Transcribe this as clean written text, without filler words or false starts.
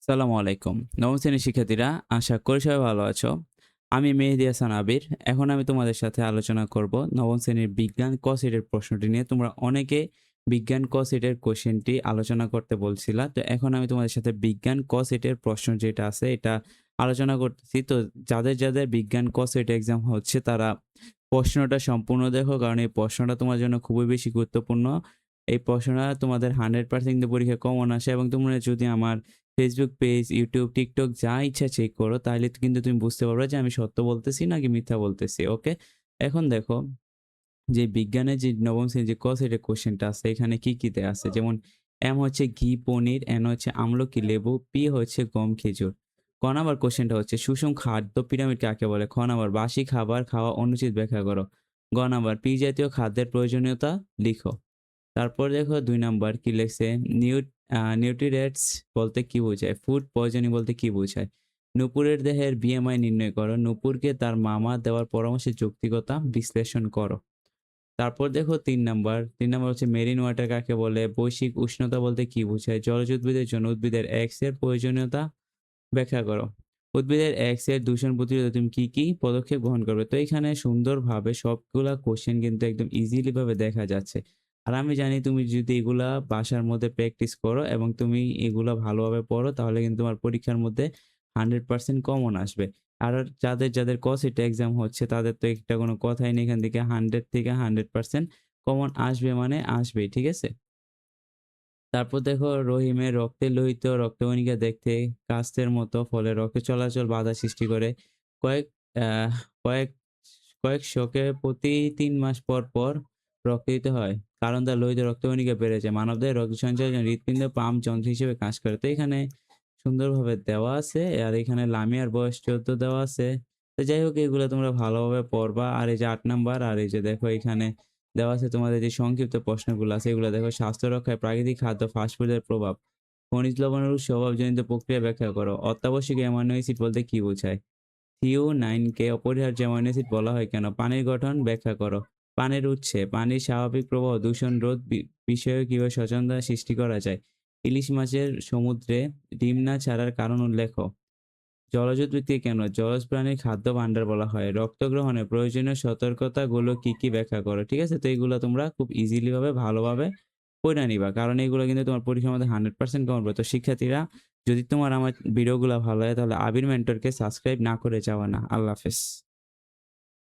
সালামু আলাইকুম। নবম শ্রেণীর শিক্ষার্থীরা, আশা করি সবাই ভালো আছো। আমি মেহেদী হাসান আবির। এখন আমি তোমাদের সাথে আলোচনা করব নবম শ্রেণীর বিজ্ঞান ক সেটের প্রশ্নটি নিয়ে। তোমরা অনেকে বিজ্ঞান ক সেটের কোয়েশ্চেনটি আলোচনা করতে বলছিলা। তো এখন আমি তোমাদের সাথে বিজ্ঞান ক সেটের প্রশ্ন যেটা আছে এটা আলোচনা করতেছি। তো যাদের বিজ্ঞান ক সেট এক্সাম হচ্ছে তারা প্রশ্নটা সম্পূর্ণ দেখো, কারণ এই প্রশ্নটা তোমার জন্য খুবই বেশি গুরুত্বপূর্ণ। এই প্রশ্নটা তোমাদের 100% পরীক্ষায় কমন আসে এবং তোমরা যদি আমার ফেসবুক পেজ, ইউটিউব, টিকটক যা ইচ্ছা চেক করো, তাহলে কিন্তু তুমি বুঝতে পারবে যে আমি সত্য বলতেছি নাকি মিথ্যা বলতেছি। ওকে? এখন দেখো যে বিজ্ঞানের যে নবম শ্রেণীর যে ক সেটের কোয়েশ্চেনটা আছে এখানে কি দেয়া আছে? যেমন এম হচ্ছে ঘি, পনির, এন হচ্ছে আমলকি, লেবু, পি হচ্ছে গম, খেজুর। ক নাম্বার কোয়েশ্চেনটা হচ্ছে সুষম খাদ্য পিরামিড কাকে বলে? খ নাম্বার বাসি খাবার খাওয়া অনুচিত ব্যাখ্যা করো। গ নাম্বার পি জাতীয় খাদ্যের প্রয়োজনীয়তা লিখো। তারপর দেখো ২ নাম্বার কি লেখছে? নিউট্রিয়েন্টস বলতে কি বোঝায়? ফুড পয়জনিং বলতে কি বোঝায়? নূপুরের দেহের বিএমআই নির্ণয় করো। নূপুরকে তার মামা দেওয়ার পরামর্শের যৌক্তিকতা বিশ্লেষণ করো। তারপর দেখো ৩ নাম্বার হচ্ছে মেরিন ওয়াটার কাকে বলে? বৈশ্বিক উষ্ণতা বলতে কি বোঝায়? জলজ উদ্ভিদের জন্য উদ্ভিদের X এর প্রয়োজনীয়তা ব্যাখ্যা করো। উদ্ভিদের X এর দূষণ প্রতিরোধে তুমি কি পদক্ষেপ গ্রহণ করবে? তো এখানে সুন্দরভাবে সবগুলা কোয়েশ্চেন কিন্তু একদম ইজিলি ভাবে দেখা যাচ্ছে। আর আমি জানি তুমি যদি এগুলা বাসার মধ্যে প্র্যাকটিস করো এবং তুমি এগুলা ভালোভাবে পড়ো তাহলে কিন্তু তোমার পরীক্ষার মধ্যে 100% কমন আসবে। আর যাদের ক সেট এক্সাম হচ্ছে তাদের তো একটা কোনো কথাই নেই, এখান থেকে 100 থেকে 100% কমন আসবে মানে আসবেই। ঠিক আছে? তারপর দেখো রহিমের রক্তে লোহিত রক্তকণিকা দেখতে কাস্তের মতো, ফলে রক্ত চলাচল বাধা সৃষ্টি করে। কয়েক আহ কয়েক কয়েক শকে প্রতি ৩ মাস পর রক্ত দিতে হয়। কারণ তার লোহিত রক্তকণিকা বেড়ে যায়। মানবদেহে রক্ত সঞ্চারের জন্য হৃৎপিণ্ড পাম্প যন্ত্র হিসেবে কাজ করে। তো এখানে সুন্দরভাবে দেওয়া আছে। আর এখানে লামিয়ার বয়স ১৪ দেওয়া আছে। তো যাই হোক এগুলো তোমরা ভালোভাবে পড়বা। আর এই যে ৮ নাম্বার আর এই যে দেখো এখানে দেওয়া আছে তোমাদের যে সংক্ষিপ্ত প্রশ্নগুলো আছে এগুলো দেখো। স্বাস্থ্য রক্ষায় প্রাকৃতিক খাদ্য ফাস্ট ফুডের প্রভাব। খনিজ লবণের স্বভাবজনিত প্রক্রিয়া ব্যাখ্যা করো। অত্যাবশ্যকীয় অ্যামাইনো অ্যাসিড বলতে কি বোঝায়? থিওনাইন কে অপরিহার্য অ্যামাইনো অ্যাসিড বলা হয় কেন? পানির গঠন ব্যাখ্যা করো। পানির উৎসে পানির স্বাভাবিক প্রবাহ দূষণ রোধ বিষয়ে কিভাবে সচেতনতা সৃষ্টি করা যায়? ইলিশ মাছের সমুদ্রে ডিম না ছাড়ার কারণ উল্লেখ। জলজ উদ্ভিদকে কেন জলজ প্রাণীর খাদ্য ভাণ্ডার বলা হয়? রক্ত গ্রহণে প্রয়োজনীয় সতর্কতাগুলো কি ব্যাখ্যা করো। ঠিক আছে? তো এগুলা তোমরা খুব ইজিলি ভাবে ভালোভাবে পইড়া নিবা। কারণ এগুলো কিন্তু তোমার পরীক্ষার মধ্যে 100% কমন পড়বে। তো শিক্ষার্থীরা, যদি তোমার আমার ভিডিওগুলা ভালো লাগে তাহলে আবির মেন্টরকে সাবস্ক্রাইব না করে যাওয়া না। আল্লাহ হাফেজ।